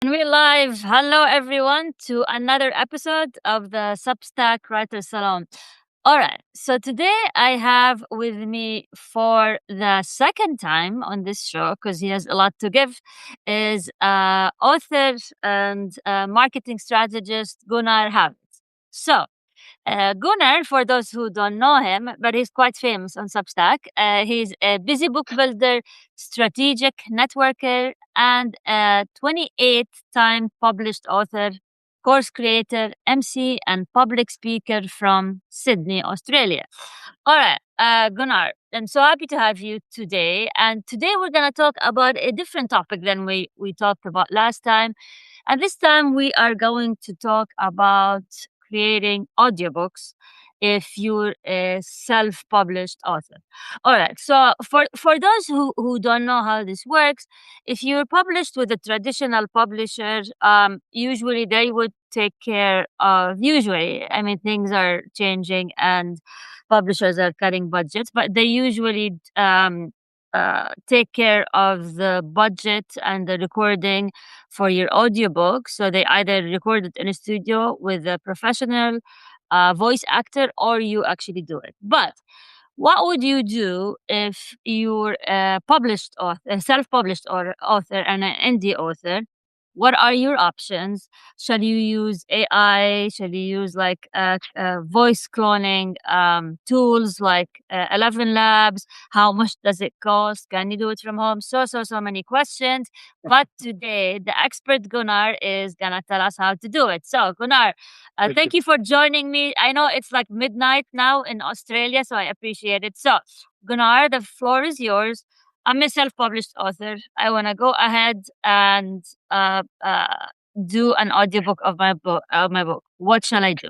And we're live. Hello, everyone, to another episode of the Substack Writer Salon. All right. So today I have with me for the second time on this show, because he has a lot to give, is author and marketing strategist Gunnar Habits. So Gunnar, for those who don't know him, but he's quite famous on Substack. He's a busy book builder, strategic networker, and a 28-time published author, course creator, MC, and public speaker from Sydney, Australia. All right, Gunnar, I'm so happy to have you today. And today we're going to talk about a different topic than we talked about last time. And this time we are going to talk about creating audiobooks if you're a self-published author. All right. So for those who don't know how this works, if you're published with a traditional publisher, usually they would take care of, usually, I mean, things are changing and publishers are cutting budgets, but they usually take care of the budget and the recording for your audiobook. So they either record it in a studio with a professional voice actor, or you actually do it. But what would you do if you're a self-published author and an indie author? What are your options? Shall you use AI? Shall you use like voice cloning tools like 11 Labs? How much does it cost? Can you do it from home? So many questions. But today, the expert Gunnar is gonna tell us how to do it. So, Gunnar, thank you for joining me. I know it's like midnight now in Australia, so I appreciate it. So, Gunnar, the floor is yours. I'm a self-published author. I want to go ahead and uh, uh, do an audiobook of my book. What shall I do?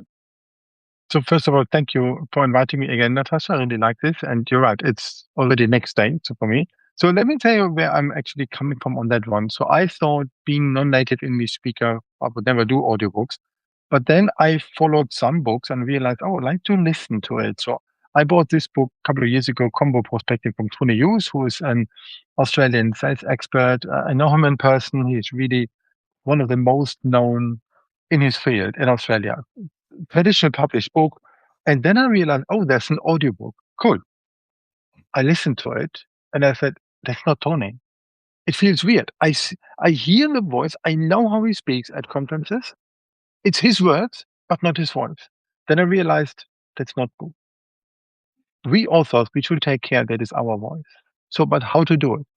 So first of all, thank you for inviting me again, Natasha. I really like this. And you're right, it's already next day so for me. So let me tell you where I'm actually coming from on that one. So I thought being non-native English speaker, I would never do audiobooks. But then I followed some books and realized, oh, I'd like to listen to it. So I bought this book a couple of years ago, Combo Prospecting from Tony Hughes, who is an Australian sales expert. I know him in person. He's really one of the most known in his field in Australia. Traditional published book. And then I realized, oh, there's an audiobook. Cool. I listened to it and I said, that's not Tony. It feels weird. I hear the voice. I know how he speaks at conferences. It's his words, but not his voice. Then I realized that's not good. We authors, we should take care that is our voice. So, but how to do it?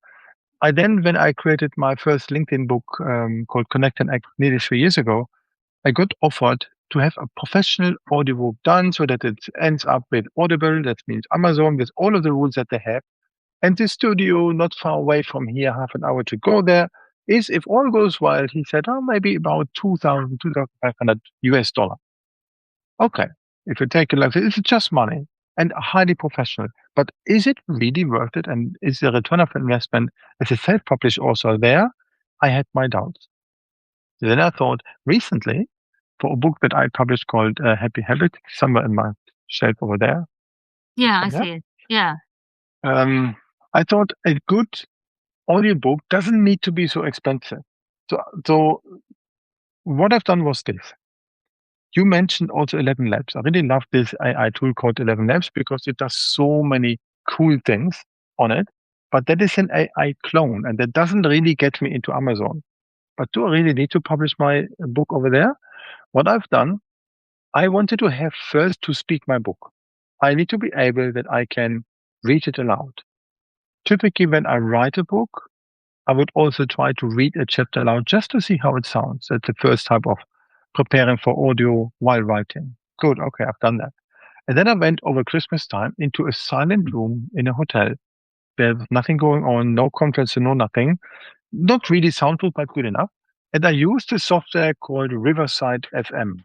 When I created my first LinkedIn book called Connect and Act nearly 3 years ago, I got offered to have a professional audiobook done so that it ends up with Audible, that means Amazon, with all of the rules that they have. And the studio, not far away from here, half an hour to go there, is, if all goes well, he said, oh, maybe about 2,000, 2,500 US dollar. Okay, if you take a look, it's just money and highly professional. But is it really worth it? And is the return of investment as a self-published author there? I had my doubts. Then I thought recently, for a book that I published called Happy Habit, somewhere in my shelf over there. Yeah, I see it. Yeah. I thought a good audiobook doesn't need to be so expensive. So what I've done was this. You mentioned also 11 Labs. I really love this AI tool called 11 Labs because it does so many cool things on it. But that is an AI clone, and that doesn't really get me into Amazon. But do I really need to publish my book over there? What I've done, I wanted to have first to speak my book. I need to be able that I can read it aloud. Typically, when I write a book, I would also try to read a chapter aloud just to see how it sounds. That's the first type of preparing for audio while writing. Good. Okay, I've done that. And then I went over Christmas time into a silent room in a hotel. There was nothing going on, no conference, no nothing. Not really soundproof, but good enough. And I used a software called Riverside FM.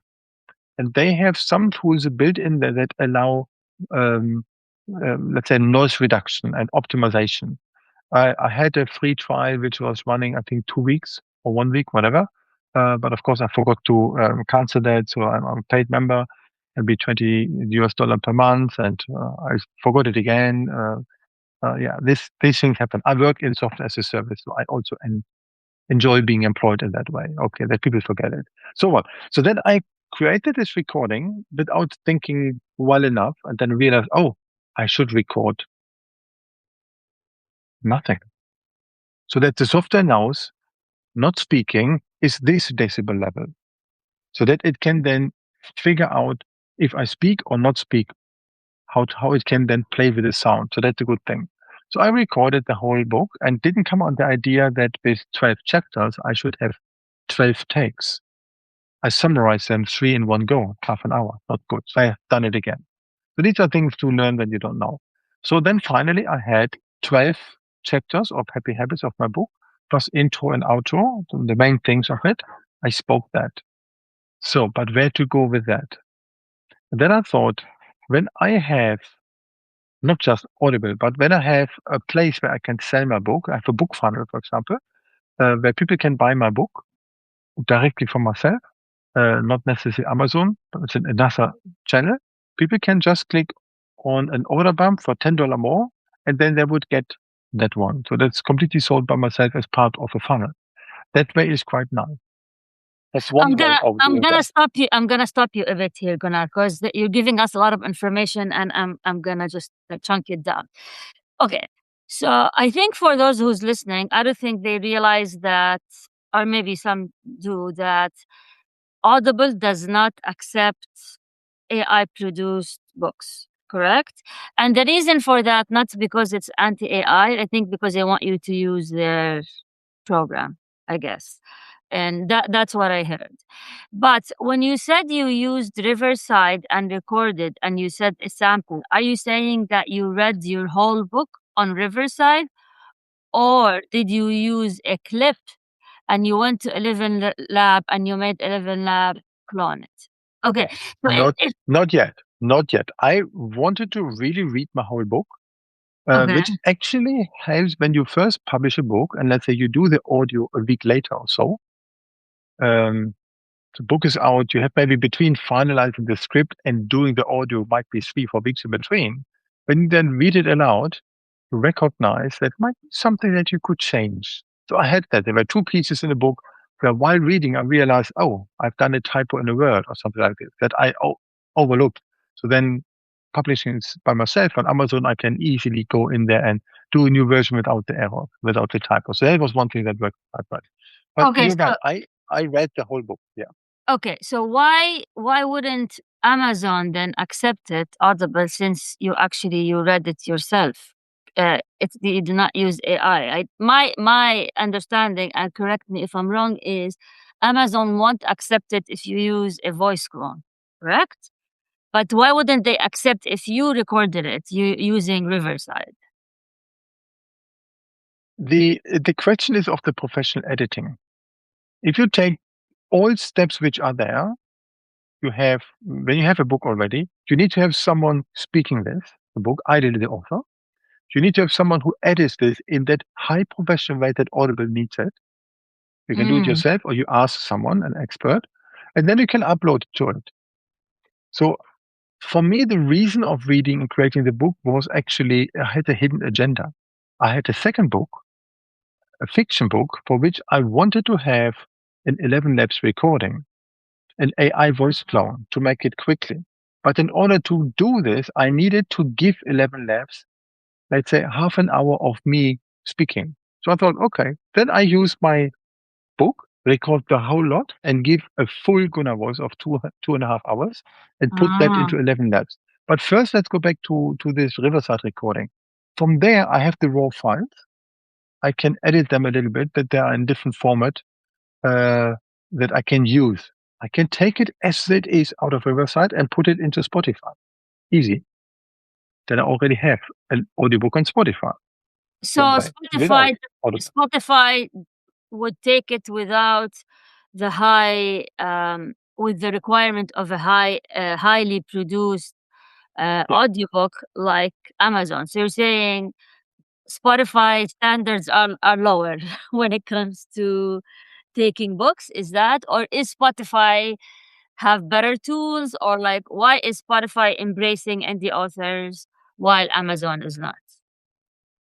And they have some tools built in there that allow, let's say, noise reduction and optimization. I had a free trial which was running, I think, 2 weeks or 1 week, whatever. But of course, I forgot to cancel that. So I'm a paid member. It'll be $20 per month. And I forgot it again. Yeah, these things happen. I work in software as a service, so I also enjoy being employed in that way. Okay, that people forget it. So what? So then I created this recording without thinking well enough, and then realized, oh, I should record nothing. So that the software knows not speaking is this decibel level. So that it can then figure out if I speak or not speak, how it can then play with the sound. So that's a good thing. So I recorded the whole book and didn't come on the idea that with 12 chapters, I should have 12 takes. I summarized them 3 in one go, half an hour. Not good. So I have done it again. So these are things to learn when you don't know. So then finally I had 12 chapters of happy habits of my book, plus intro and outro, the main things of it. I spoke that. So, but where to go with that? And then I thought, when I have not just Audible, but when I have a place where I can sell my book, I have a book funnel, for example, where people can buy my book directly from myself, not necessarily Amazon, but it's another channel. People can just click on an order bump for $10 more, and then they would get that one. So that's completely sold by myself as part of a funnel. That way is quite nice. That's one way of I'm doing gonna that. stop you. I'm gonna stop you a bit here, Gunnar, because you're giving us a lot of information, and I'm gonna just chunk it down. Okay, so I think for those who's listening, I don't think they realize that, or maybe some do, that Audible does not accept AI produced books, correct? And the reason for that, not because it's anti AI, I think because they want you to use their program, I guess. And that's what I heard. But when you said you used Riverside and recorded and you said a sample, are you saying that you read your whole book on Riverside? Or did you use a clip and you went to 11 Lab and you made 11 Lab clone it? Okay. So Not, not yet. Not yet. I wanted to really read my whole book, okay. which actually helps when you first publish a book, and let's say you do the audio a week later or so. Um, the book is out. You have maybe between finalizing the script and doing the audio might be 3, 4 weeks in between. When you then read it aloud, you recognize that might be something that you could change. So I had that. There were two pieces in the book where while reading, I realized, oh, I've done a typo in a word or something like this that I overlooked. So then publishing it by myself on Amazon, I can easily go in there and do a new version without the error, without the typo. So that was one thing that worked quite well. But Okay. you're right. I read the whole book. Yeah. Okay, so why wouldn't Amazon then accept it Audible, since you read it yourself? You do not use AI. My understanding, and correct me if I'm wrong, is Amazon won't accept it if you use a voice clone, correct? But why wouldn't they accept if you recorded it using Riverside? The question is of the professional editing. If you take all steps which are there, you have when you have a book already, you need to have someone speaking this, the book, ideally the author. You need to have someone who edits this in that high professional way that Audible needs it. You can do it Mm. yourself or you ask someone, an expert, and then you can upload to it. So for me, the reason of reading and creating the book was actually I had a hidden agenda. I had a second book, a fiction book, for which I wanted to have an 11 Labs recording, an AI voice clone to make it quickly. But in order to do this, I needed to give 11 Labs, let's say, half an hour of me speaking. So I thought, okay, then I use my book, record the whole lot, and give a full Gunnar voice of 2.5 hours and put that Ah. into 11 Labs. But first, let's go back to this Riverside recording. From there, I have the raw files. I can edit them a little bit, that they are in different format uh, that I can use. I can take it as it is out of Riverside and put it into Spotify. Easy. Then I already have an audiobook on Spotify. So One way without Audible. Spotify would take it without the high with the requirement of a highly produced Yeah. audiobook like Amazon. So you're saying Spotify standards are lower when it comes to taking books, is that? Or is Spotify have better tools, or like why is Spotify embracing indie authors while Amazon is not?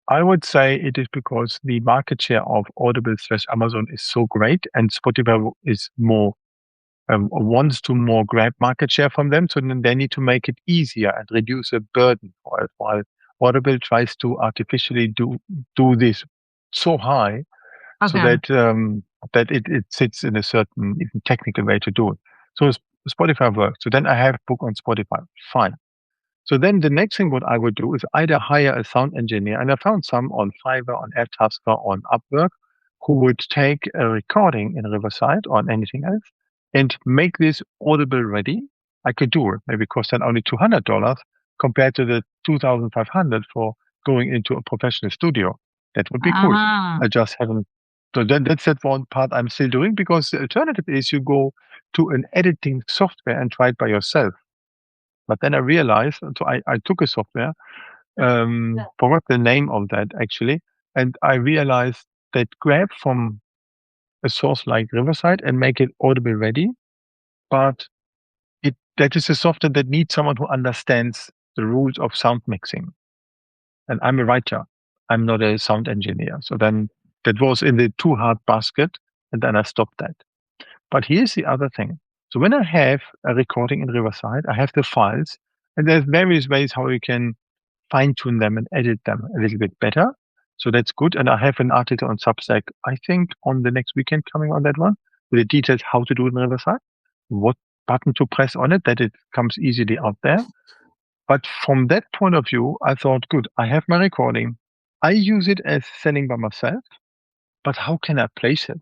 I would say it is because the market share of Audible/Amazon is so great, and Spotify is more wants to more grab market share from them. So then they need to make it easier and reduce the burden for it. While Audible tries to artificially do this so high, so Okay. that it sits in a certain even technical way to do it. So Spotify works. So then I have book on Spotify. Fine. So then the next thing what I would do is either hire a sound engineer, and I found some on Fiverr, on Airtasker, on Upwork, who would take a recording in Riverside or on anything else and make this audible ready. I could do it. Maybe cost then only $200 compared to the 2,500 for going into a professional studio. That would be cool. Ah. I just haven't. So then that's that one part I'm still doing, because the alternative is you go to an editing software and try it by yourself. But then I realized, so I took a software, forgot the name of that actually, and I realized that grab from a source like Riverside and make it Audible ready, but that is a software that needs someone who understands the rules of sound mixing. And I'm a writer. I'm not a sound engineer. So then that was in the too hard basket, and then I stopped that. But here's the other thing. So when I have a recording in Riverside, I have the files, and there's various ways how you can fine tune them and edit them a little bit better. So that's good. And I have an article on Substack, I think on the next weekend coming on that one, with the details how to do it in Riverside, what button to press on it, that it comes easily out there. But from that point of view, I thought, good, I have my recording. I use it as selling by myself, but how can I place it?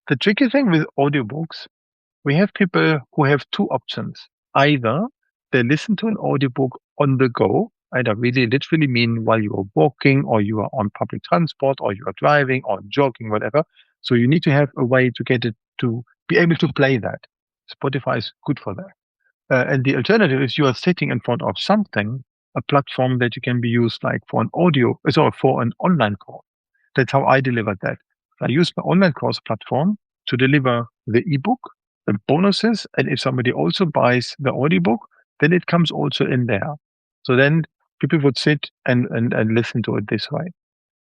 The tricky thing with audiobooks, we have people who have two options. Either they listen to an audiobook on the go, either really literally mean while you are walking or you are on public transport or you are driving or jogging, whatever. So you need to have a way to get it to be able to play that. Spotify is good for that. And the alternative is you are sitting in front of something, a platform that you can be used like for an for an online course. That's how I delivered that. I use my online course platform to deliver the ebook, the bonuses, and if somebody also buys the audiobook, then it comes also in there. So then people would sit and listen to it this way.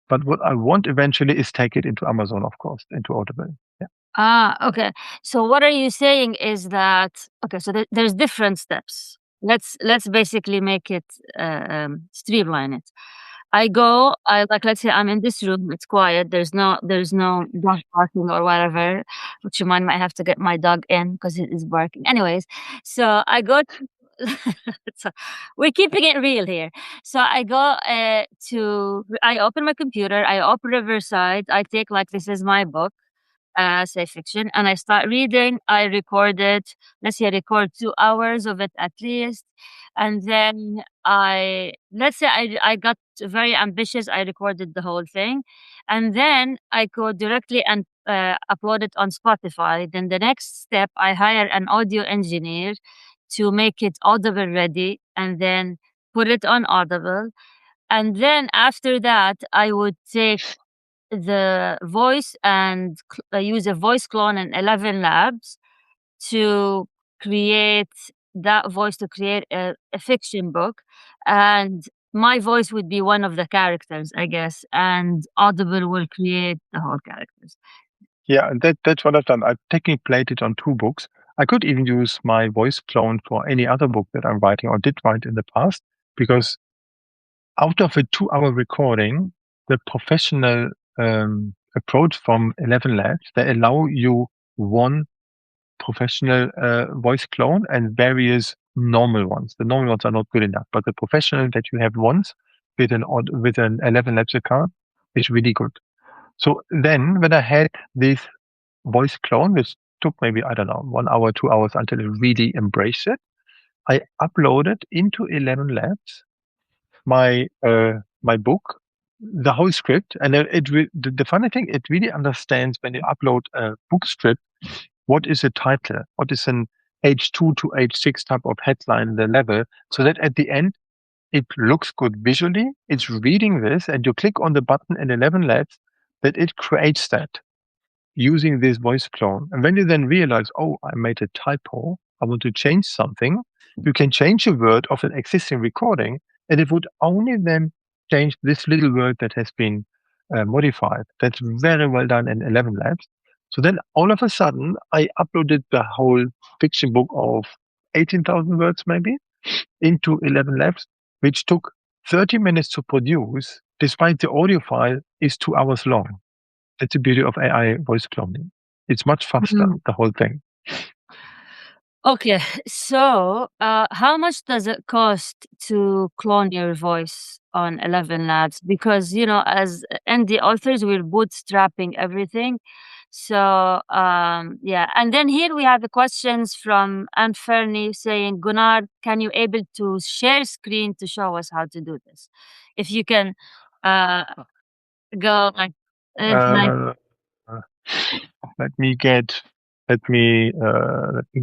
But what I want eventually is take it into Amazon, of course, into Audible. Yeah. Ah, okay. So what are you saying is that okay? So there's different steps. Let's basically make it streamline it. I go. I like. Let's say I'm in this room. It's quiet. There's no dog barking or whatever. Which you might have to get my dog in because it is barking. Anyways, so I go. So we're keeping it real here. So I go I open my computer. I open Riverside. I take like this is my book, say fiction, and I start reading. I record it. Let's say I record 2 hours of it at least, and then let's say I got very ambitious. I recorded the whole thing, and then I go directly and upload it on Spotify. Then the next step, I hire an audio engineer to make it Audible ready, and then put it on Audible. And then after that, I would take the voice and use a voice clone in 11 labs to create that voice to create a fiction book, and my voice would be one of the characters, I guess, and Audible will create the whole characters. Yeah, and that's what I've done. I've technically played it on two books. I could even use my voice clone for any other book that I'm writing or did write in the past, because out of a 2 hour recording, the professional approach from 11 Labs, they allow you one professional voice clone and various normal ones. The normal ones are not good enough, but the professional that you have once with an 11 Labs account is really good. So then when I had this voice clone, which took maybe, I don't know, 1 hour, 2 hours until it really embraced it, I uploaded into 11 Labs my book, the whole script, and then the funny thing, it really understands when you upload a book script, what is a title, what is an H2 to H6 type of headline in the level, so that at the end it looks good visually. It's reading this, and you click on the button in 11 Labs that it creates that using this voice clone. And when you then realize, oh, I made a typo, I want to change something, you can change a word of an existing recording, and it would only then change this little word that has been modified. That's very well done in 11 Labs. So then all of a sudden, I uploaded the whole fiction book of 18,000 words maybe into 11 Labs, which took 30 minutes to produce, despite the audio file is 2 hours long. That's the beauty of AI voice cloning. It's much faster, Mm. the whole thing. Okay, so how much does it cost to clone your voice on 11 Labs? Because, as indie authors, we're bootstrapping everything. So, yeah. And then here we have the questions from Aunt Fernie saying, Gunnar, can you able to share screen to show us how to do this? If you can uh, go like, if like, Uh, let me get let me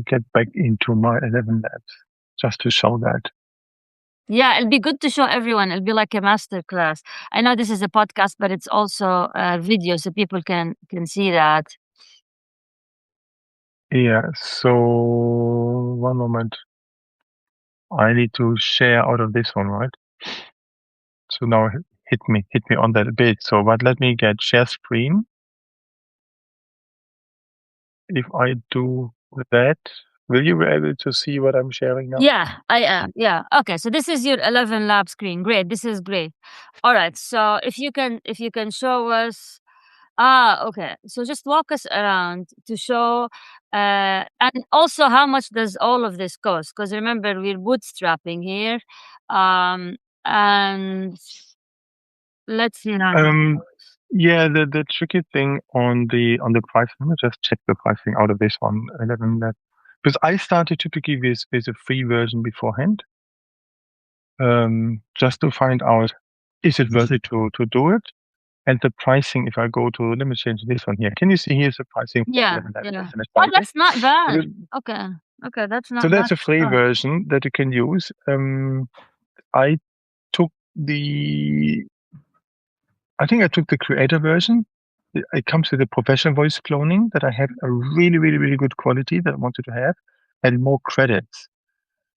get back into my 11 Labs just to show that. yeah, it'll be good to show everyone. It'll be like a master class. I know this is a podcast, but it's also a video, so people can see that. Yeah, so one moment. I need to share out of this one, right? So now hit me on that a bit. So, but let me get share screen. If I do that, will you be able to see what I'm sharing now? Yeah, yeah. Okay, so this is your 11 lab screen. Great. This is great. All right. So if you can show us. Okay. So just walk us around to show, and also how much does all of this cost? Because remember, we're bootstrapping here, and let's see now. Yeah, the tricky thing on the price. Let me just check the pricing out of this one. 11 that because I started typically with a free version beforehand, just to find out is it worth it to do it. And the pricing, if I go to, let me change this one here. Can you see here's the pricing for Yeah, 11 that yeah. SMS Oh, pricing? that's not So, bad. Okay, okay, that's so not bad. that's a free Oh. version that you can use. I took the I think I took the creator version. It comes with a professional voice cloning that I have a really, really, really good quality that I wanted to have, and more credits.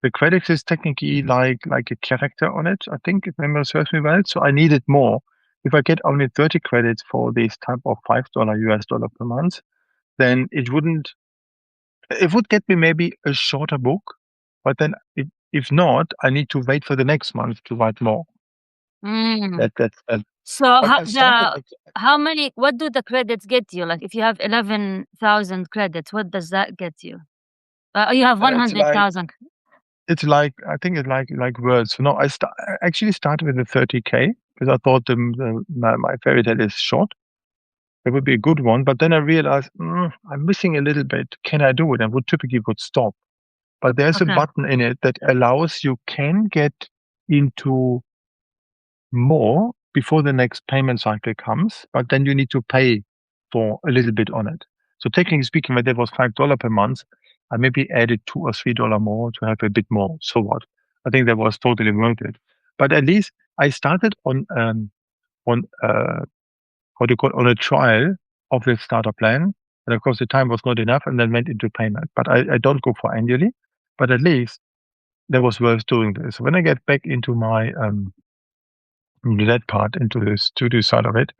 The credits is technically like a character on it, I think, if memory serves me well. So I needed more. If I get only 30 credits for this type of $5 US dollar per month, then it would get me maybe a shorter book, but then if not, I need to wait for the next month to write more. Mm. That's So but I started how many? What do the credits get you? Like, if you have 11,000 credits, what does that get you? You have it's like 100,000. it's like I think it's like words. So no, I actually started with the 30K because I thought my fairy tale is short. It would be a good one, but then I realized I'm missing a little bit. Can I do it? And would typically would stop. But there's a Okay. button in it that allows you can get into more before the next payment cycle comes, but then you need to pay for a little bit on it. So technically speaking, when that was $5 per month, I maybe added $2 or $3 more to have a bit more. So what? I think that was totally worth it. But at least I started on what do you call it, on a trial of the starter plan. And of course the time was not enough and then went into payment. But I don't go for annually, but at least that was worth doing this. When I get back into my that part into the studio side of it.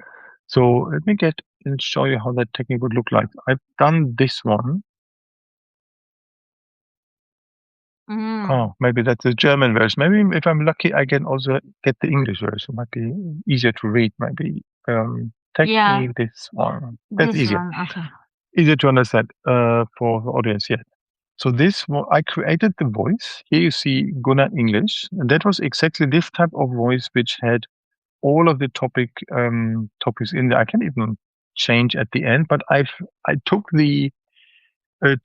So let me get and show you how that technique would look like. I've done this one. Mm. Oh, maybe that's the German version. Maybe if I'm lucky, I can also get the English version. Might be easier to read. Maybe Yeah, technique this one. That's this easier. one. Okay. Easier to understand for the audience. Yeah. So this one, I created the voice. Here you see Gunnar English, and that was exactly this type of voice which had all of the topics in there. I can even change at the end, but I took the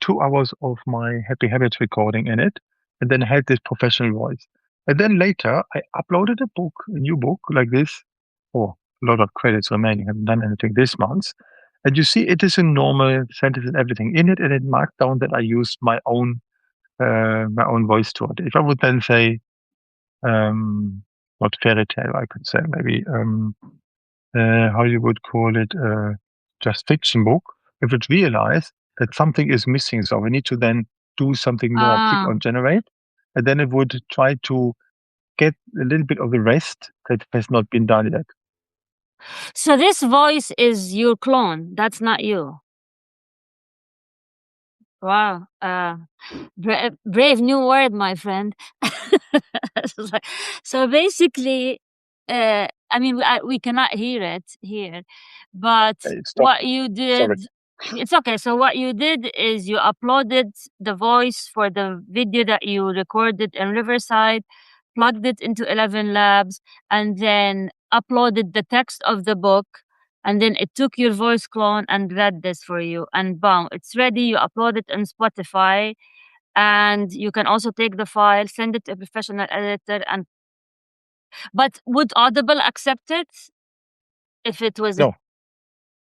2 hours of my Happy Habits recording in it, and then had this professional voice. And then later I uploaded a new book like this. Oh, a lot of credits remaining. I haven't done anything this month. And you see, it is a normal sentence and everything in it, and it marked down that I used my own voice to it. If I would then say, not fairy tale, I could say maybe how you would call it, just fiction book, if it realize that something is missing, so we need to then do something more, click Ah, on generate, and then it would try to get a little bit of the rest that has not been done yet. So this voice is your clone. That's not you. Wow. Brave new word, my friend. So so basically, I mean, we cannot hear it here, but Stop. what you Sorry. did, it's okay. So what you did is you uploaded the voice for the video that you recorded in Riverside, plugged it into 11 Labs, and then uploaded the text of the book. And then it took your voice clone and read this for you, and boom, it's ready. You upload it on Spotify, and you can also take the file, send it to a professional editor, and but would Audible accept it if it was? No,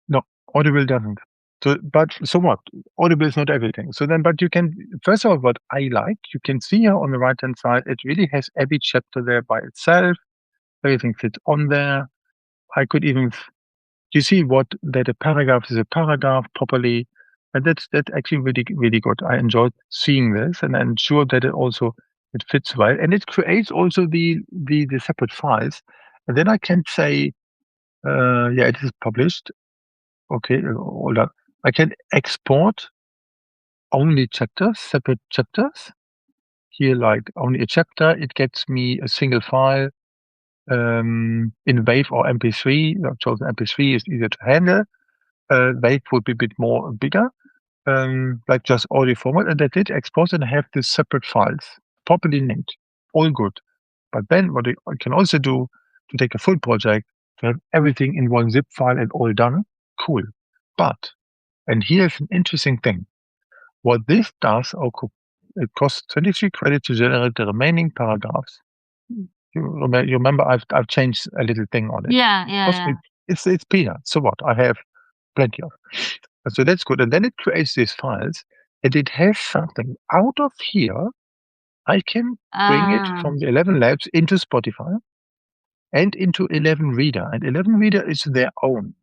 no, Audible doesn't. So, but so what? Audible is not everything. So then, but you can, first of all, what I like, you can see here on the right hand side, it really has every chapter there by itself. Everything fits on there. I could even, you see what, that a paragraph is a paragraph properly. And that's actually really, really good. I enjoyed seeing this, and I'm sure that it also, it fits well. And it creates also the separate files. And then I can say, yeah, it is published. Okay, hold on. I can export only chapters, separate chapters. Here, like only a chapter, it gets me a single file in WAV or MP3. I've chosen MP3 is easier to handle. WAV would be a bit more bigger, like just audio format, and I did export and have the separate files properly named. All good. But then what I can also do to take a full project, to have everything in one zip file and all done, cool. But, and here's an interesting thing. What this does, it costs 23 credits to generate the remaining paragraphs. You remember I've changed a little thing on it. Yeah, yeah, Cost yeah. me, it's peanuts. So what? I have plenty of. So that's good. And then it creates these files, and it has something out of here. I can bring it Ah, from the 11 Labs into Spotify and into 11 Reader. And 11 Reader is their own.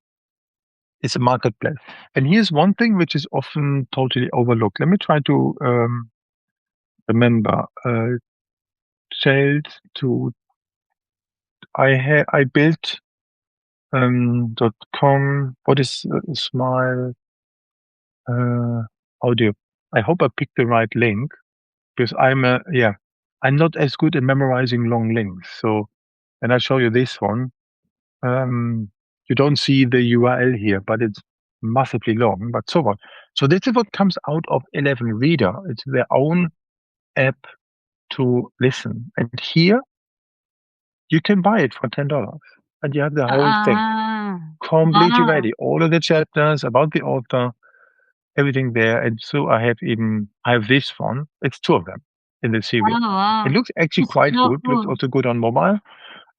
It's a marketplace. And here's one thing which is often totally overlooked. Let me try to remember. Child to I built .com. What is Smile Audio? I hope I picked the right link, because I'm not as good at memorizing long links. So, and I show you this one. You don't see the URL here, but it's massively long. But so what? So this is what comes out of 11 Reader. It's their own app to listen, and here you can buy it for $10, and you have the whole thing ah, completely wow, ready. All of the chapters about the author, everything there. And so I have this one. It's two of them in the series. wow, It wow. looks actually It's quite so good. Looks cool. also good on mobile.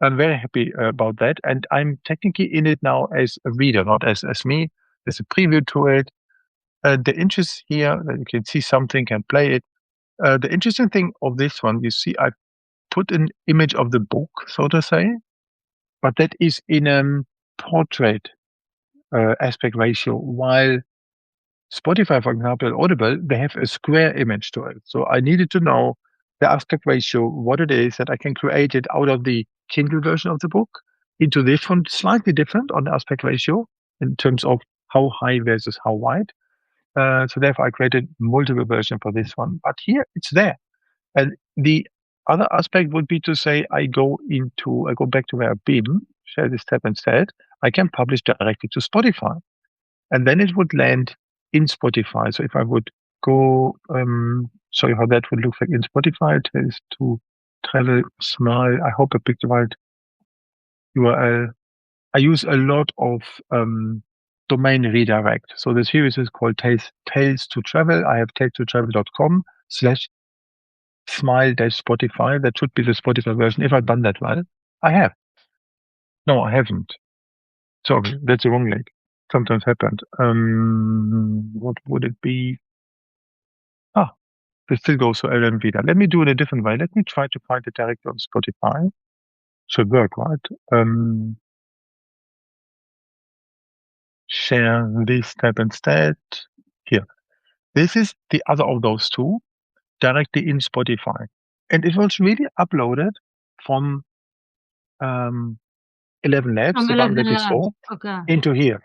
I'm very happy about that. And I'm technically in it now as a reader, not as me. There's a preview to it. The interest here, that you can see something, can play it. The interesting thing of this one, you see, I put an image of the book, so to say, but that is in a portrait aspect ratio, while Spotify, for example, Audible, they have a square image to it. So I needed to know the aspect ratio, what it is, that I can create it out of the Kindle version of the book into this one, slightly different on the aspect ratio in terms of how high versus how wide. So therefore, I created multiple versions for this one. But here it's there. And the other aspect would be to say I go back to where I've been, share this tab instead. I can publish directly to Spotify, and then it would land in Spotify. So if I would go, show you how that would look like in Spotify, it is to travel smile. I hope I picked the right URL. I use a lot of domain redirect. So the series is called Tales to Travel. I have tales2travel.com slash smile dash Spotify. That should be the Spotify version. If I've done that well, I have. No, I haven't. Sorry, that's the wrong link. Sometimes happened. What would it be? Ah, this still goes to LM Vida. Let me do it a different way. Let me try to find it directly on Spotify. Should work, right? Share this tab instead. Here. This is the other of those two directly in Spotify. And it was really uploaded from um, 11 labs, From the one 11 that you labs. saw, Okay. into here.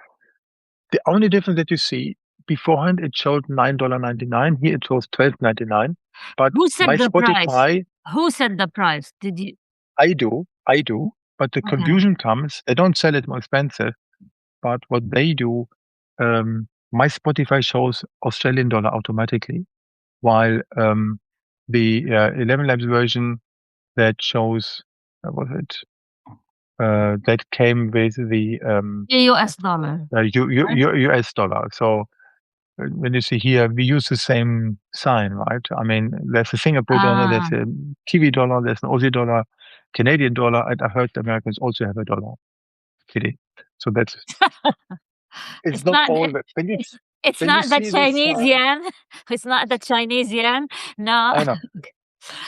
The only difference that you see, beforehand it showed $9.99. Here it shows $12.99. But Who my set the price? Spotify, Who set the price? Did you? I do. But the Okay. confusion comes, they don't sell it more expensive. But what they do, my Spotify shows Australian dollar automatically, while the 11 Labs version that shows, what was it? That came with the The US dollar. Right? US dollar. So when you see here, we use the same sign, right? I mean, there's a Singapore dollar, there's Ah. a Kiwi dollar, there's an Aussie dollar, Canadian dollar, and I heard the Americans also have a dollar. Kidding. So that's it's It's not not all that. it's When you not the see this Chinese sign, yen. It's not the Chinese yen. No. I know.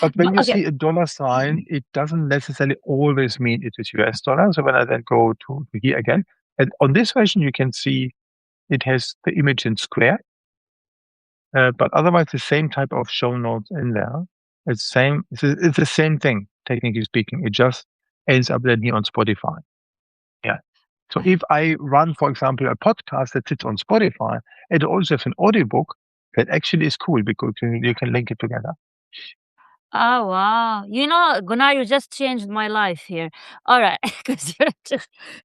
But when you Okay. see a dollar sign, it doesn't necessarily always mean it is US dollar. So when I then go to here again, and on this version you can see it has the image in square, but otherwise the same type of show notes in there. It's same. It's the same thing, technically speaking. It just ends up then here on Spotify. Yeah. So if I run, for example, a podcast that sits on Spotify, it also has an audiobook that actually is cool because you can link it together. Oh wow. You know, Gunnar, you just changed my life here. All right. Because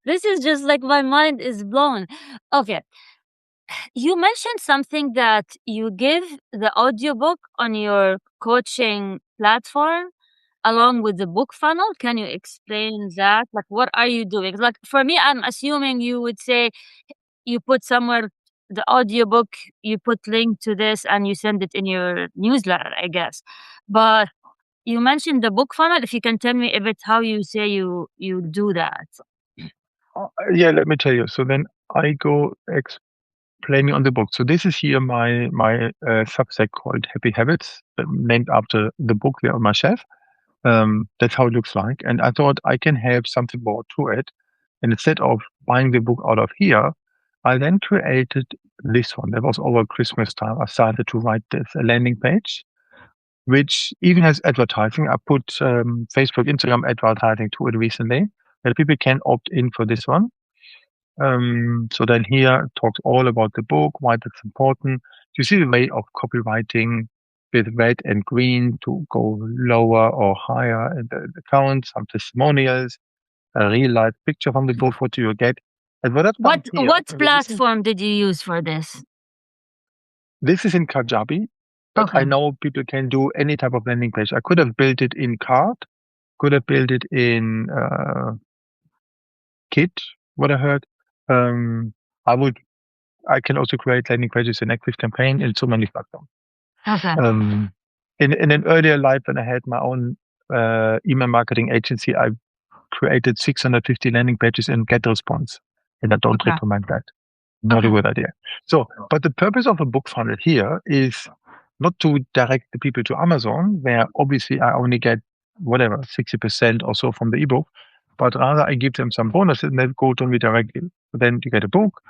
this is just like my mind is blown. Okay. You mentioned something that you give the audiobook on your coaching platform along with the book funnel. Can you explain that? Like, what are you doing? Like, for me, I'm assuming you would say you put somewhere the audiobook, you put link to this, and you send it in your newsletter, I guess. But you mentioned the book funnel. If you can tell me a bit how you say you do that. Yeah, let me tell you. So then I go explaining on the book. So this is here my Substack called Happy Habits, named after the book there on my shelf. That's how it looks like. And I thought I can have something more to it. And instead of buying the book out of here, I then created this one. That was over Christmas time. I started to write this a landing page, which even has advertising. I put Facebook, Instagram advertising to it recently, that people can opt in for this one. So then here it talks all about the book, why that's important. You see the way of copywriting with red and green to go lower or higher in the account, some testimonials, a real life picture from the book. What do you get? And what I've done here, What platform did you use for this? this is in Kajabi, but Okay. I know people can do any type of landing page. I could have built it in Card, could have built it in Kit, what I heard. Um, I would I can also create landing pages in Active Campaign in so many platforms. Okay. In an earlier life, when I had my own email marketing agency, I created 650 landing pages in GetResponse, and I don't Okay. recommend that. Not a Okay. good idea. So, but the purpose of a book funnel here is not to direct the people to Amazon, where obviously I only get whatever 60% or so from the ebook, but rather I give them some bonuses and they go to me directly. Then you get a book,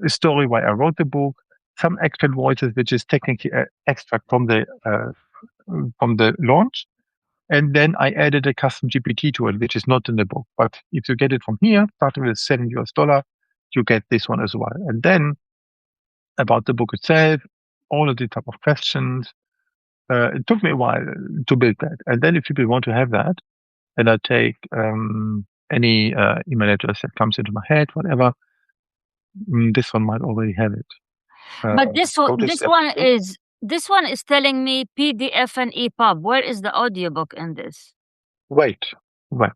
a story why I wrote the book, some extract voices, which is technically an extract from the launch. And then I added a custom GPT to it, which is not in the book. But if you get it from here, starting with $7, you get this one as well. And then about the book itself, all of the type of questions. It took me a while to build that. And then if people want to have that, and I take any email address that comes into my head, whatever, this one might already have it. But Go to step two. this one is telling me PDF and EPUB. Where is the audiobook in this? Wait, wait.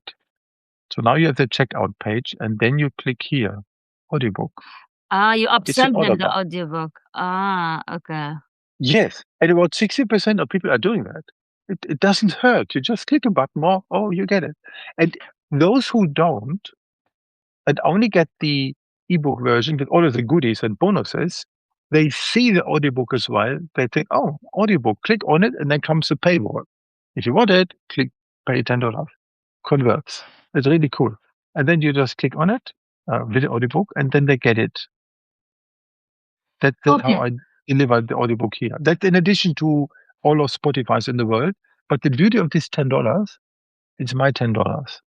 So now you have the checkout page, and then you click here, audiobook. Ah, you It's an upsell order them the bar. audiobook. Ah, okay. Yes, and about 60% of people are doing that. It doesn't hurt. You just click a button more, oh, you get it. And those who don't and only get the ebook version with all of the goodies and bonuses, they see the audiobook as well. They think, oh, audiobook, click on it, and then comes the paywall. If you want it, click pay $10. Converts. It's really cool. And then you just click on it with the audiobook, and then they get it. That's how Okay. I deliver the audiobook here. That's in addition to all of Spotify's in the world. But the beauty of this $10, it's my $10.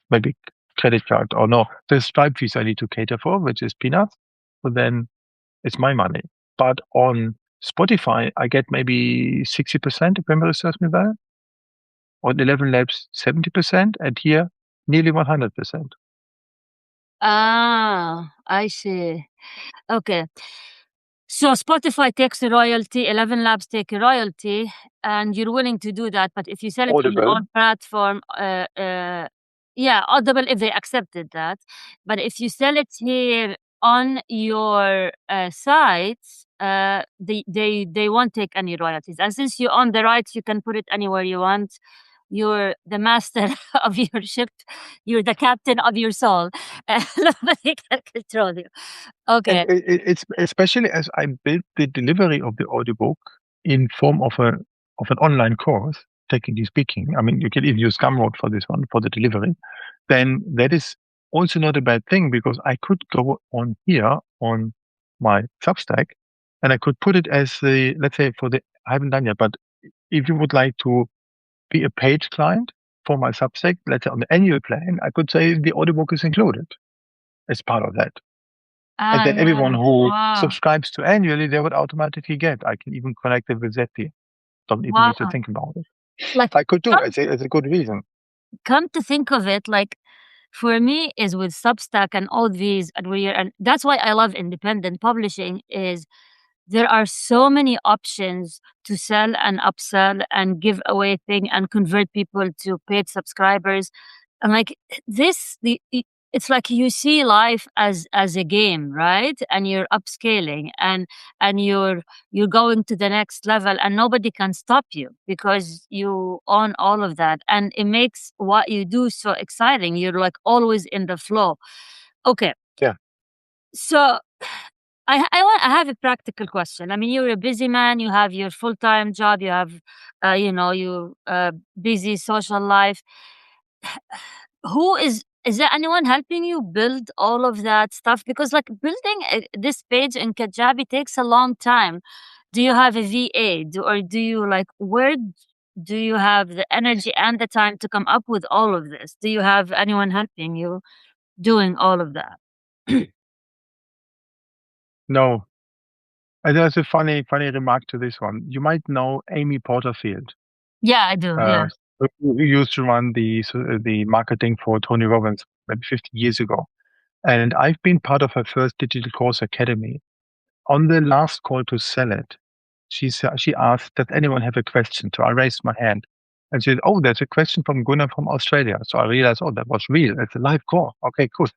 maybe credit card or no, the Stripe fees I need to cater for, which is peanuts. So then it's my money. But on Spotify, I get maybe 60%, if memory serves me well. On 11 Labs, 70%, and here nearly 100%. Ah, I see. Okay. So Spotify takes a royalty, 11 Labs take a royalty, and you're willing to do that. But if you sell it on your Audible. own platform, yeah, Audible if they accepted that. But if you sell it here on your sites, they won't take any royalties. And since you own the rights, you can put it anywhere you want. You're the master of your ship. You're the captain of your soul. Nobody can control you. And Okay. it's especially as I built the delivery of the audiobook in form of an online course, technically speaking. I mean, you can even use Gumroad for this one for the delivery. Then that is also not a bad thing because I could go on here on my Substack, and I could put it as the, let's say, for the, I haven't done yet, but if you would like to be a paid client for my Substack, let's say on the annual plan, I could say the audiobook is included as part of that. And Ah, then everyone yeah. who Wow. subscribes to annually, they would automatically get. I can even connect it with Zapier. Don't even Wow. need to think about it. Like, I could do come it. It's a good reason. come to think of it, like for me is with Substack and all these and that's why I love independent publishing is there are so many options to sell and upsell and give away thing and convert people to paid subscribers. And like it's like you see life as a game, right? And you're upscaling and you're going to the next level and nobody can stop you because you own all of that. And it makes what you do so exciting. You're like always in the flow. Okay. Yeah. So I have a practical question. I mean, you're a busy man. You have your full time job. You have, you busy social life. Who is there anyone helping you build all of that stuff? Because like building this page in Kajabi takes a long time. Do you have a VA, or do you like do you have the energy and the time to come up with all of this? Do you have anyone helping you doing all of that? No. And there's a funny remark to this one. You might know Amy Porterfield. Yeah, I do. Yeah. Uh, who used to run the marketing for Tony Robbins maybe 50 years ago. And I've been part of her first digital course academy. On the last call to sell it, she asked, "Does anyone have a question?" So I raised my hand, and she said, "Oh, there's a question from Gunnar from Australia." So I realized, oh, that was real. It's a live call. Okay, cool.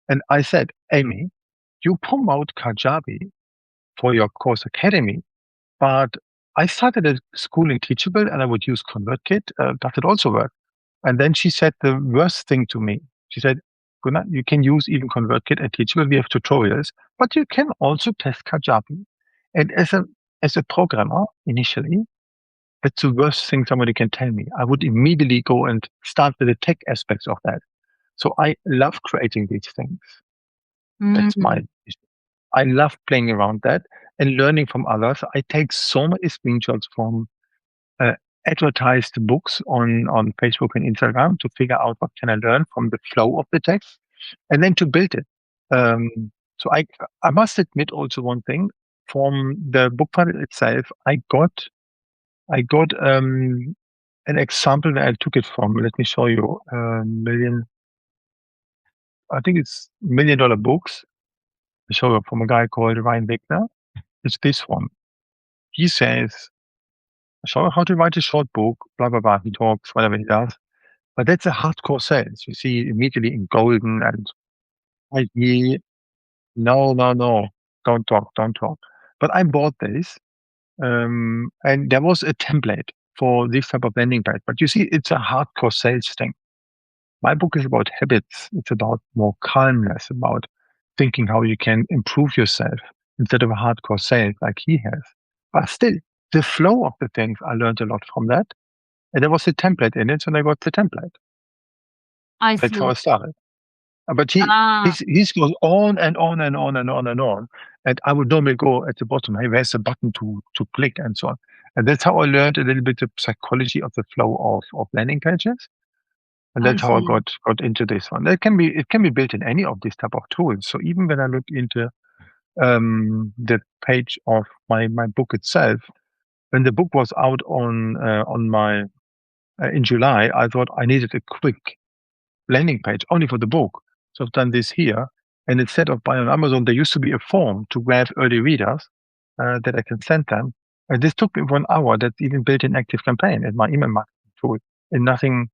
And I said, "Amy, you promote Kajabi for your course academy, but I started a school in Teachable, and I would use ConvertKit. Does it also work?" And then she said the worst thing to me. She said, "Gunnar, you can use even ConvertKit and Teachable. We have tutorials, but you can also test Kajabi." And as a programmer initially, that's the worst thing somebody can tell me. I would immediately go and start with the tech aspects of that. So I love creating these things. That's Mm. my, I love playing around that and learning from others. I take so many screenshots from uh, advertised books on Facebook and Instagram to figure out what can I learn from the flow of the text and then to build it. So I must admit also one thing from the book funnel itself. I got an example where I took it from. Let me show you. I think it's $1 million books. I show you from a guy called Ryan Wigner. It's this one. He says, show you how to write a short book, blah, blah, blah. He talks, whatever he does. But that's a hardcore sales. You see immediately in golden and he, no, no, no, don't talk, don't talk. But I bought this, and there was a template for this type of landing page. But you see, it's a hardcore sales thing. My book is about habits. It's about more calmness, about thinking how you can improve yourself instead of a hardcore sales like he has. But still, the flow of the things, I learned a lot from that. And there was a template in it, so I got the template. I That's how see. I started. But he Ah, he's goes on and on and on and on and on. And I would normally go at the bottom, hey, where's the button to click and so on. And that's how I learned a little bit the psychology of the flow of landing pages. And I that's how I see. got into this one. It can be built in any of these type of tools. So even when I look into the page of my book itself, when the book was out on my in July, I thought I needed a quick landing page only for the book. So I've done this here. And instead of buying on Amazon, there used to be a form to grab early readers that I can send them. And this took me 1 hour. That's even built in Active Campaign in my email marketing tool, and nothing